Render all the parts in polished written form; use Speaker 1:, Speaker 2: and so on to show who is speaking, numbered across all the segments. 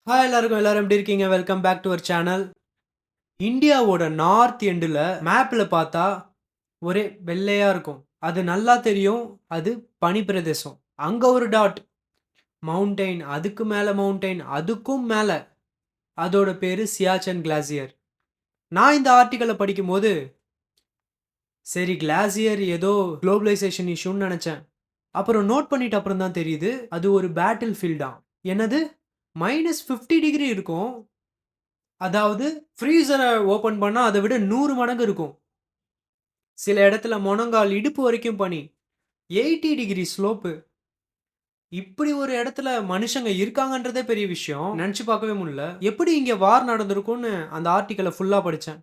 Speaker 1: Hi எல்லாருக்கும், எல்லாரும் எப்படி இருக்கீங்க? Welcome back to our channel. இந்தியாவோட நார்த் எண்டில் மேப்பில் பார்த்தா ஒரே வெள்ளையாக இருக்கும். அது நல்லா தெரியும். அது பனி பிரதேசம். அங்கே ஒரு டாட் மவுண்டெயின், அதுக்கு மேலே மவுண்டெயின், அதுக்கும் மேலே அதோட பேர் சியாச்சன் கிளாசியர். நான் இந்த ஆர்டிக்கலை படிக்கும்போது சரி கிளாசியர் ஏதோ குளோபலைசேஷன் இஷ்யூன்னு நினச்சேன். அப்புறம் நோட் பண்ணிட்டு அப்புறம் தான் தெரியுது அது ஒரு பேட்டில் ஃபீல்டா. என்னது, -50 டிகிரி இருக்கும். அதாவது ஃப்ரீசரை ஓப்பன் பண்ணா அதை விட 100 மடங்கு இருக்கும். சில இடத்துல முழங்கால் இடுப்பு வரைக்கும் பனி. 80 டிகிரி ஸ்லோப்பு. இப்படி ஒரு இடத்துல மனுஷங்க இருக்காங்கன்றதே பெரிய விஷயம். நினச்சி பார்க்கவே முடியல. எப்படி இங்கே வார் நடந்திருக்கும்னு அந்த ஆர்டிக்கலை ஃபுல்லாக படித்தேன்.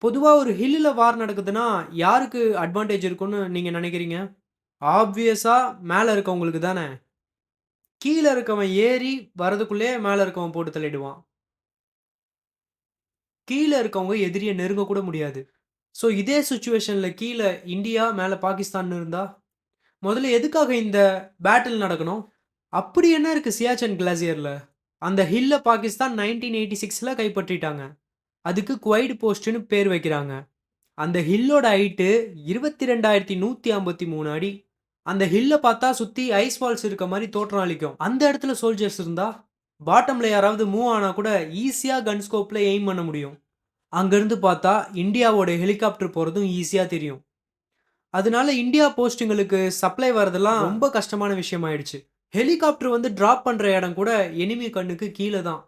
Speaker 1: பொதுவாக ஒரு ஹில்லில் வார் நடக்குதுன்னா யாருக்கு அட்வான்டேஜ் இருக்கும்னு நீங்கள் நினைக்கிறீங்க? ஆப்வியஸாக மேலே இருக்கவங்களுக்கு தானே. கீழே இருக்கவன் ஏறி வரதுக்குள்ளே மேலே இருக்கவன் போட்டு தள்ளிடுவான். கீழே இருக்கவங்க எதிரியை நெருங்க கூட முடியாது. ஸோ இதே சுச்சுவேஷனில் கீழே இந்தியா, மேலே பாகிஸ்தான் இருந்தா முதல்ல எதுக்காக இந்த பேட்டில் நடக்கணும்? அப்படி என்ன இருக்குது சியாச்சன் கிளாசியரில்? அந்த ஹில்லை பாகிஸ்தான் 1986 கைப்பற்றிட்டாங்க. அதுக்கு குவைட் போஸ்ட்னு பேர் வைக்கிறாங்க. அந்த ஹில்லோட ஹைட்டு 22,153 அடி. அந்த ஹில்லை பார்த்தா சுற்றி ஐஸ் ஃபால்ஸ் இருக்க மாதிரி தோற்றம் அளிக்கும். அந்த இடத்துல சோல்ஜர்ஸ் இருந்தா பாட்டமில் யாராவது மூவ் ஆனால் கூட ஈஸியாக கன் ஸ்கோப்பில் எய்ம் பண்ண முடியும். அங்கேருந்து பார்த்தா இந்தியாவோட ஹெலிகாப்டர் போகிறதும் ஈஸியாக தெரியும். அதனால இந்தியா போஸ்ட்டுங்களுக்கு சப்ளை வரதெல்லாம் ரொம்ப கஷ்டமான விஷயம் ஆயிடுச்சு. ஹெலிகாப்டர் வந்து டிராப் பண்ணுற இடம் கூட எனிமி கண்ணுக்கு கீழே தான்.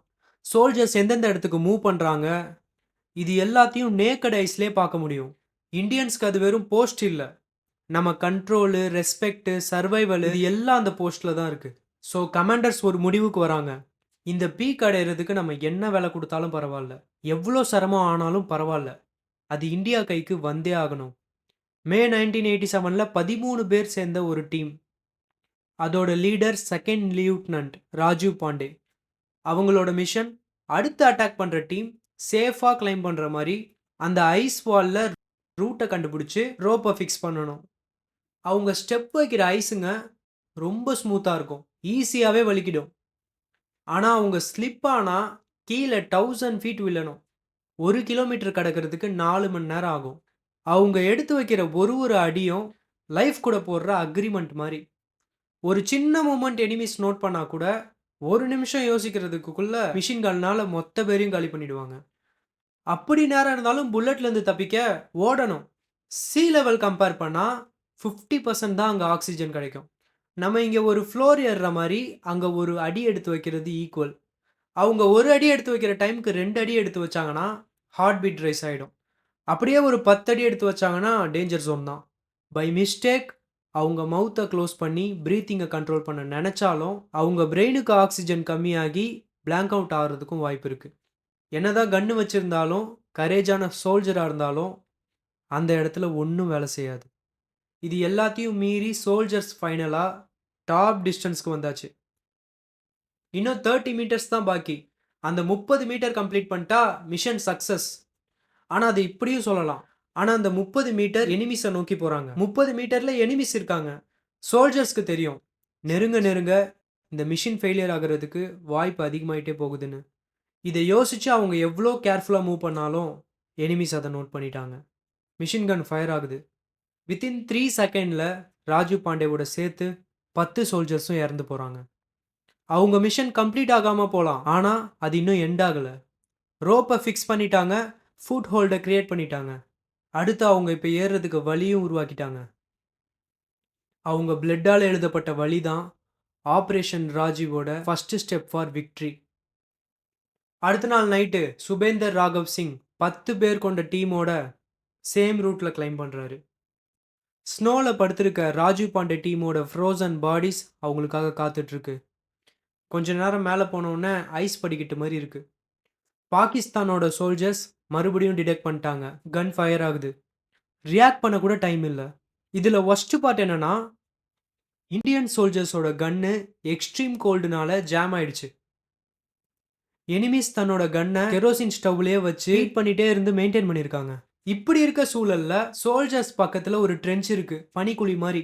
Speaker 1: சோல்ஜர்ஸ் எந்தெந்த இடத்துக்கு மூவ் பண்ணுறாங்க, இது எல்லாத்தையும் நேக்கட் ஐஸ்லேயே பார்க்க முடியும். இந்தியன்ஸ்க்கு அது வெறும் போஸ்ட் இல்லை, நம்ம கண்ட்ரோலு, ரெஸ்பெக்டு, சர்வைவல் இது எல்லாம் அந்த போஸ்ட்டில் தான் இருக்குது. ஸோ கமாண்டர்ஸ் ஒரு முடிவுக்கு வராங்க. இந்த பீக் அடையிறதுக்கு நம்ம என்ன வேலை கொடுத்தாலும் பரவாயில்ல, எவ்வளோ சிரமம் ஆனாலும் பரவாயில்ல, அது இந்தியா கைக்கு வந்தே ஆகணும். மே 1987 13 பேர் சேர்ந்த ஒரு டீம். அதோட லீடர் செகண்ட் லியூட்னன்ட் ராஜீவ் பாண்டே. அவங்களோட மிஷன் அடுத்து அட்டாக் பண்ணுற டீம் சேஃபாக கிளைம் பண்ணுற மாதிரி அந்த ஐஸ் வாலில் ரூட்டை கண்டுபிடிச்சி ரோப்பை ஃபிக்ஸ் பண்ணணும். அவங்க ஸ்டெப் வைக்கிற ஐஸுங்க ரொம்ப ஸ்மூத்தாக இருக்கும், ஈஸியாகவே வலிக்கிடும். ஆனால் அவங்க ஸ்லிப் ஆனால் கீழே 1000 ஃபீட் விழணும். 1 கிலோமீட்டர் கடக்கிறதுக்கு 4 மணி நேரம் ஆகும். அவங்க எடுத்து வைக்கிற ஒரு அடியும் லைஃப் கூட போடுற அக்ரிமெண்ட் மாதிரி. ஒரு சின்ன மூமெண்ட் எனிமீஸ் நோட் பண்ணால் கூட 1 நிமிஷம் யோசிக்கிறதுக்குள்ள மிஷின் கன்னால் மொத்த பேரையும் காலி பண்ணிடுவாங்க. அப்படி நேரம் இருந்தாலும் புல்லட்லேருந்து தப்பிக்க ஓடணும். சீ லெவல் கம்பேர் பண்ணால் 50% தான் அங்கே ஆக்சிஜன் கிடைக்கும். நம்ம இங்கே ஒரு ஃப்ளோர் ஏறுற மாதிரி அங்கே ஒரு அடி எடுத்து வைக்கிறது ஈக்குவல். அவங்க ஒரு அடி எடுத்து வைக்கிற டைமுக்கு 2 அடி எடுத்து வச்சாங்கன்னா ஹார்ட் பீட் ரைஸ் ஆகிடும். அப்படியே ஒரு 10 அடி எடுத்து வச்சாங்கன்னா டேஞ்சர் ஜோன் தான். பை மிஸ்டேக் அவங்க மவுத்தை க்ளோஸ் பண்ணி ப்ரீத்திங்கை கண்ட்ரோல் பண்ண நினச்சாலும் அவங்க பிரெயினுக்கு ஆக்சிஜன் கம்மியாகி பிளாங்க் அவுட் ஆகிறதுக்கும் வாய்ப்பு இருக்குது. என்னதான் கன்று வச்சுருந்தாலும், கரேஜான சோல்ஜராக இருந்தாலும் அந்த இடத்துல ஒன்றும் வேலை செய்யாது. இது எல்லாத்தையும் மீறி சோல்ஜர்ஸ் ஃபைனலாக டாப் டிஸ்டன்ஸ்க்கு வந்தாச்சு. இன்னும் 30 மீட்டர்ஸ் தான் பாக்கி. அந்த 30 மீட்டர் கம்ப்ளீட் பண்ணிட்டா மிஷன் சக்ஸஸ். ஆனால் அது இப்படியும் சொல்லலாம். ஆனால் அந்த 30 மீட்டர் எனிமிஸை நோக்கி போகிறாங்க. 30 மீட்டரில் எனிமிஸ் இருக்காங்க. சோல்ஜர்ஸ்க்கு தெரியும் நெருங்க நெருங்க இந்த மிஷின் ஃபெயிலியர் ஆகிறதுக்கு வாய்ப்பு அதிகமாகிட்டே போகுதுன்னு. இதை யோசித்து அவங்க எவ்வளோ கேர்ஃபுல்லாக மூவ் பண்ணாலும் எனிமிஸ் அதை நோட் பண்ணிட்டாங்க. மிஷின் கன் ஃபயர் ஆகுது. வித்தின் 3 செகண்டில் ராஜீவ் பாண்டேவோட சேர்த்து 10 சோல்ஜர்ஸும் இறந்து போகிறாங்க. அவங்க மிஷன் கம்ப்ளீட் ஆகாமல் போகலாம், ஆனால் அது இன்னும் எண்ட் ஆகலை. ரோப்பை ஃபிக்ஸ் பண்ணிட்டாங்க, ஃபுட் ஹோல்டை க்ரியேட் பண்ணிட்டாங்க. அடுத்து அவங்க இப்போ ஏறுறதுக்கு வழியும் உருவாக்கிட்டாங்க. அவங்க பிளட்டால் எழுதப்பட்ட வழி தான் ஆப்ரேஷன் ராஜீவோட ஃபஸ்ட்டு ஸ்டெப் ஃபார் விக்ட்ரி. அடுத்த நாள் நைட்டு சுபேந்தர் ராகவ் சிங் 10 பேர் கொண்ட டீமோட சேம் ரூட்டில் கிளைம் பண்ணுறாரு. ஸ்னோவில் படுத்திருக்க ராஜீவ் பாண்டே டீமோட ஃப்ரோசன் பாடிஸ் அவங்களுக்காக காத்துட்ருக்கு. கொஞ்ச நேரம் மேலே போனோடனே ஐஸ் படிக்கிட்டு மாதிரி இருக்குது. பாகிஸ்தானோட சோல்ஜர்ஸ் மறுபடியும் டிடெக்ட் பண்ணிட்டாங்க. கன் ஃபயர் ஆகுது. ரியாக்ட் பண்ண கூட டைம் இல்லை. இதில் ஒஸ்ட் பார்ட் என்னன்னா, இந்தியன் சோல்ஜர்ஸோட கன்னு எக்ஸ்ட்ரீம் கோல்டுனால ஜாம் ஆயிடுச்சு. எனிமீஸ் தன்னோட கன்னை கெரோசின் ஸ்டவ்லேயே வச்சு ஹீட் பண்ணிட்டே இருந்து மெயின்டைன் பண்ணியிருக்காங்க. இப்படி இருக்க சூழல்ல சோல்ஜர்ஸ் பக்கத்தில் ஒரு ட்ரென்ச் இருக்கு, பனிக்குழி மாதிரி.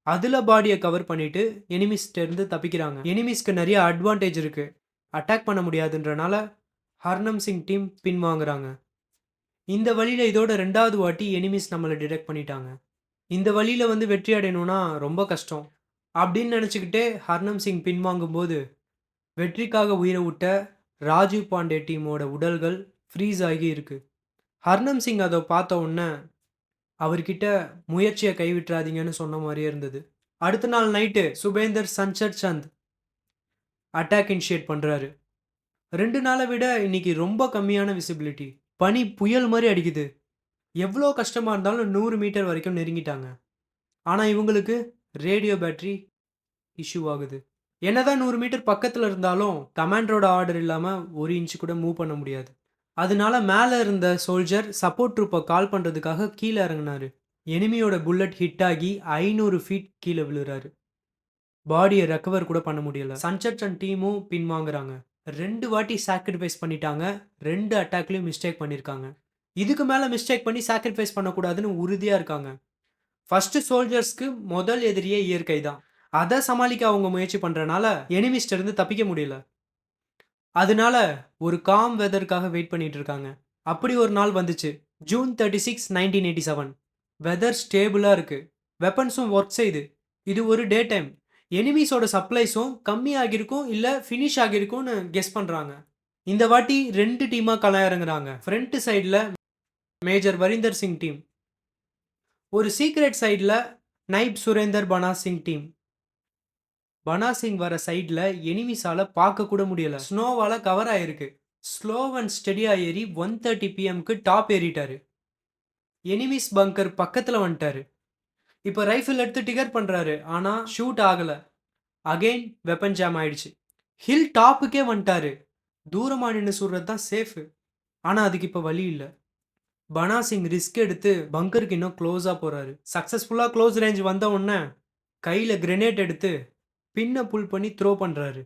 Speaker 1: அதில் பாடியை கவர் பண்ணிட்டு எனிமிஸ்ட இருந்து தப்பிக்கிறாங்க. எனிமிஸ்க்கு நிறைய அட்வான்டேஜ் இருக்கு. அட்டாக் பண்ண முடியாதுன்றனால ஹர்னம் சிங் டீம் பின்வாங்குறாங்க. இந்த வழியில இதோட 2வது வாட்டி எனிமீஸ் நம்மள டிடெக்ட் பண்ணிட்டாங்க. இந்த வழியில வெற்றி அடையணும்னா ரொம்ப கஷ்டம். அப்படின்னு நினைச்சுக்கிட்டே ஹர்னம் சிங் பின்வாங்கும்போது, வெற்றிக்காக உயிரை விட்ட ராஜீவ் பாண்டே டீமோட உடல்கள் ஃப்ரீஸ் ஆகி இருக்கு. ஹர்னம் சிங் அதை பார்த்த உடனே அவர்கிட்ட முயற்சியை கைவிட்டுறாதீங்கன்னு சொன்ன மாதிரியே இருந்தது. அடுத்த நாள் night சுபேந்தர் Sanchar Chand attack initiate பண்றாரு. 2 நாளை விட இன்னைக்கு ரொம்ப கம்மியான விசிபிலிட்டி. பனி புயல் மாதிரி அடிக்குது. எவ்வளோ கஷ்டமா இருந்தாலும் 100 மீட்டர் வரைக்கும் நெருங்கிட்டாங்க. ஆனா இவங்களுக்கு ரேடியோ பேட்டரி இஷ்யூ ஆகுது. என்னதான் 100 மீட்டர் பக்கத்துல இருந்தாலும் கமாண்டரோட ஆர்டர் இல்லாம 1 இன்ச் கூட மூவ் பண்ண முடியாது. அதனால மேல இருந்த சோல்ஜர் சப்போர்ட் ட்ரூப்பை கால் பண்றதுக்காக கீழே இறங்குனாரு. எனிமியோட புல்லட் ஹிட் ஆகி 500 ஃபீட் கீழே விழுறாரு. பாடியை ரெக்கவர் கூட பண்ண முடியல. சஞ்சர் டீமும் பின்வாங்குறாங்க. 2 வாட்டி சாக்ரிஃபைஸ் பண்ணிட்டாங்க. 2 அட்டாக்லயும் மிஸ்டேக் பண்ணியிருக்காங்க. இதுக்கு மேல மிஸ்டேக் பண்ணி சாக்ரிஃபைஸ் பண்ணக்கூடாதுன்னு உறுதியா இருக்காங்க. ஃபர்ஸ்ட் சோல்ஜர்ஸ்க்கு முதல் எதிரியே இயற்கை தான். அதை சமாளிக்க அவங்க முயற்சி பண்றனால எனிமிஸ்ட இருந்து தப்பிக்க முடியல. அதனால ஒரு காம் வெதருக்காக வெயிட் பண்ணிட்டு இருக்காங்க. அப்படி ஒரு நாள் வந்துச்சு. ஜூன் 36, 1987. வெதர் ஸ்டேபிளா இருக்கு. வெப்பன்ஸும் ஒர்க் செய்யுது. இது ஒரு டே டைம். எனிமீஸோட சப்ளைஸும் கம்மி ஆகியிருக்கும் இல்ல ஃபினிஷ் ஆகியிருக்கும்னு கெஸ் பண்றாங்க. இந்த வாட்டி 2 டீமா களம் இறங்குறாங்க. ஃப்ரண்ட் சைடுல மேஜர் வரிந்தர் சிங் டீம், ஒரு சீக்ரெட் சைடுல நைப் சுரேந்தர் பனா சிங் டீம். பனா சிங் வர சைடில் எனிமிஸால பார்க்க கூட முடியல. ஸ்னோவால கவர் ஆயிருக்கு. ஸ்லோ அண்ட் ஸ்டெடியா ஏறி 1:30 PM டாப் ஏறிட்டாரு. எனிமிஸ் பங்கர் பக்கத்தில் வந்துட்டாரு. இப்போ ரைஃபிள் எடுத்து டிகர் பண்றாரு. ஆனா ஷூட் ஆகல. அகைன் வெப்பன் ஜாம் ஆயிடுச்சு. ஹில் டாப்புக்கே வந்துட்டாரு. தூரமா நின்று சுடுறது தான் சேஃபு. ஆனா அதுக்கு இப்போ வழி இல்லை. பனா சிங் ரிஸ்க் எடுத்து பங்கருக்கு இன்னும் க்ளோஸாக போறாரு. சக்ஸஸ்ஃபுல்லாக க்ளோஸ் ரேஞ்ச் வந்த உடனே கையில் கிரெனேட் எடுத்து பின்ன புல் பண்ணி த்ரோ பண்றாரு.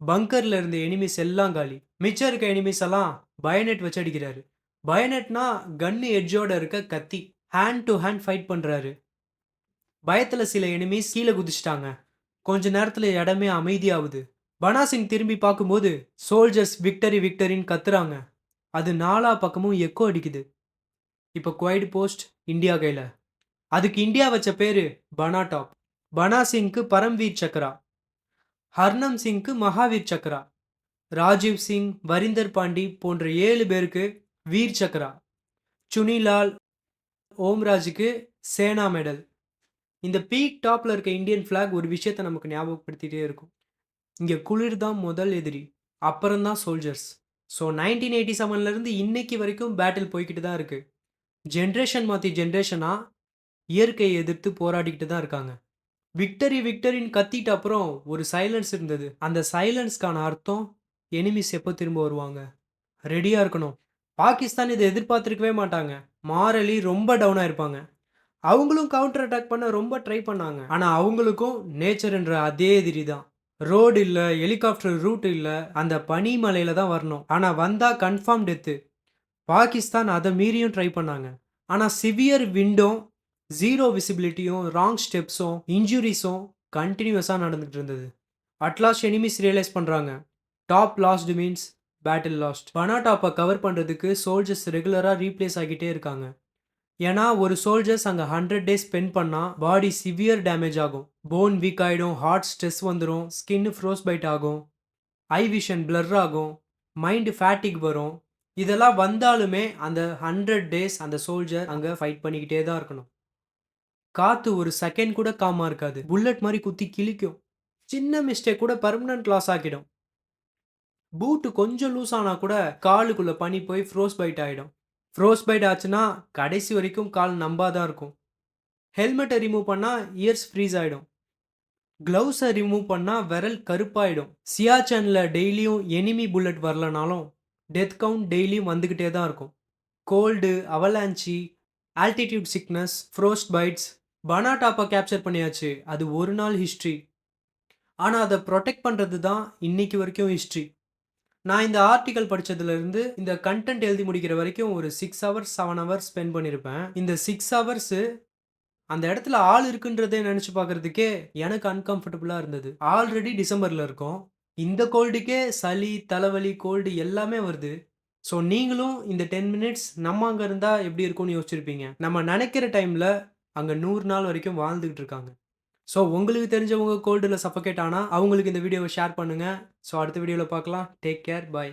Speaker 1: பங்கர்ல இருந்த எனிமிஸ் எல்லாம் காலி. மிச்சம் இருக்க எனிமிஸ் எல்லாம் பயனெட் வச்சு அடிக்கிறாரு. பயனெட்னா கன்னு எட்ஜோட இருக்க கத்தி. ஹேண்ட் டு ஹேண்ட் ஃபைட் பண்றாரு. பயத்துல சில எனிமிஸ் கீழே குதிச்சிட்டாங்க. கொஞ்ச நேரத்துல இடமே அமைதியாகுது. பனா சிங் திரும்பி பார்க்கும்போது சோல்ஜர்ஸ் விக்டரி விக்டரின்னு கத்துறாங்க. அது 4 பக்கமும் எக்கோ அடிக்குது. இப்போ குவைட் போஸ்ட் இந்தியா கையில. அதுக்கு இந்தியா வச்ச பேரு பனா டாப். பனா சிங்க்கு பரம்வீர் சக்ரா, ஹர்னம் சிங்க்கு மகாவீர் சக்ரா, ராஜீவ் சிங், வரிந்தர் பாண்டி போன்ற 7 பேருக்கு வீர் சக்ரா, சுனிலால், ஓம்ராஜுக்கு சேனா மெடல். இந்த பீக் டாப்ல இருக்க இந்தியன் ஃபிளாக் ஒரு விஷயத்தை நமக்கு ஞாபகப்படுத்திட்டே இருக்கும். இங்க குளிர் தான் முதல் எதிரி, அப்புறம் தான் சோல்ஜர்ஸ். ஸோ 1987 இருந்து இன்னைக்கு வரைக்கும் பேட்டில் போய்கிட்டு தான் இருக்கு. ஜென்ரேஷன் மாற்றி ஜென்ரேஷனா இயற்கையை எதிர்த்து போராடிக்கிட்டு தான் இருக்காங்க. விக்டரி விக்டரின்னு கத்திட்ட அப்புறம் ஒரு சைலன்ஸ் இருந்தது. அந்த சைலன்ஸ்க்கான அர்த்தம் எனிமிஸ் எப்போ திரும்ப வருவாங்க, ரெடியாக இருக்கணும். பாகிஸ்தான் இதை எதிர்பார்த்துருக்கவே மாட்டாங்க. மாரலி ரொம்ப டவுனாக இருப்பாங்க. அவங்களும் கவுண்டர் அட்டாக் பண்ண ரொம்ப ட்ரை பண்ணாங்க. ஆனால் அவங்களுக்கும் நேச்சர்ன்ற அதே எதிரி தான். ரோடு இல்லை, ஹெலிகாப்டர் ரூட் இல்லை, அந்த பனிமலையில தான் வரணும். ஆனால் வந்தால் கன்ஃபார்ம் டெத்து. பாகிஸ்தான் அதை மீறியும் ட்ரை பண்ணாங்க. ஆனால் சிவியர் விண்டும், ஜீரோ விசிபிலிட்டியும், ராங் ஸ்டெப்ஸும், இன்ஜுரிஸும் கண்டினியூஸாக நடந்துகிட்டு இருந்தது. அட்லாஸ்ட் எனிமிஸ் ரியலைஸ் பண்ணுறாங்க, top lost means battle lost. Bana டாப்பை கவர் பண்ணுறதுக்கு சோல்ஜர்ஸ் ரெகுலராக ரீப்ளேஸ் ஆகிட்டே இருக்காங்க. ஏன்னா ஒரு சோல்ஜர்ஸ் அங்கே 100 டேஸ் ஸ்பெண்ட் பண்ணால் பாடி சிவியர் டேமேஜ் ஆகும். போன் வீக் ஆகிடும், ஹார்ட் ஸ்ட்ரெஸ் வந்துடும், ஸ்கின் ஃப்ரோஸ் பைட் ஆகும், ஐ விஷன் பிளர் ஆகும், மைண்டு ஃபேட்டிக் வரும். இதெல்லாம் வந்தாலுமே அந்த 100 டேஸ் அந்த சோல்ஜர் அங்கே ஃபைட் பண்ணிக்கிட்டே தான் இருக்கணும். காற்று ஒரு செகண்ட் கூட காமாக இருக்காது. புல்லட் மாதிரி குத்தி கிழிக்கும். சின்ன மிஸ்டேக் கூட பர்மனன்ட் லாஸ் ஆக்கிடும். பூட்டு கொஞ்சம் லூஸ் ஆனால் கூட காலுக்குள்ளே பனி போய் ஃப்ரோஸ் பைட் ஆகிடும். ஃப்ரோஸ் பைட் ஆச்சுன்னா கடைசி வரைக்கும் கால் நம்பாதான் இருக்கும். ஹெல்மெட்டை ரிமூவ் பண்ணால் இயர்ஸ் ஃப்ரீஸ் ஆகிடும். க்ளவுஸை ரிமூவ் பண்ணால் விரல் கருப்பாயிடும். சியாச்சனில் டெய்லியும் எனிமி புல்லட் வரலனாலும் டெத் கவுண்ட் டெய்லியும் வந்துக்கிட்டே தான் இருக்கும். Cold, avalanche, altitude sickness, frost bites. Bana டாப்பை கேப்சர் பண்ணியாச்சு, அது ஒரு நாள் ஹிஸ்ட்ரி. ஆனால் அதை ப்ரொடெக்ட் பண்ணுறது தான் இன்னைக்கு வரைக்கும் ஹிஸ்ட்ரி. நான் இந்த ஆர்டிக்கல் படித்ததுலேருந்து இந்த கண்டென்ட் எழுதி முடிக்கிற வரைக்கும் ஒரு 6 ஹவர்ஸ் 7 ஹவர்ஸ் ஸ்பெண்ட் பண்ணியிருப்பேன். இந்த 6 ஹவர்ஸு அந்த இடத்துல ஆள் இருக்குன்றதே நினச்சி பார்க்குறதுக்கே எனக்கு அன்கம்ஃபர்டபுளாக இருந்தது. ஆல்ரெடி டிசம்பரில் இருக்கோம். இந்த கோல்டுக்கே சளி, தலைவலி, கோல்டு எல்லாமே வருது. ஸோ நீங்களும் இந்த 10 மினிட்ஸ் நம்ம அங்க இருந்தா எப்படி இருக்கும்னு யோசிச்சிருப்பீங்க. நம்ம நெனைக்கிற டைம்ல அங்க 100 நாள் வரைக்கும் வாழ்ந்துகிட்டு இருக்காங்க. ஸோ உங்களுக்கு தெரிஞ்சவங்க கோல்டுல சஃபோகேட் ஆனா, அவங்களுக்கு இந்த வீடியோவ ஷேர் பண்ணுங்க. ஸோ அடுத்த வீடியோல பார்க்கலாம். Take care. பாய்.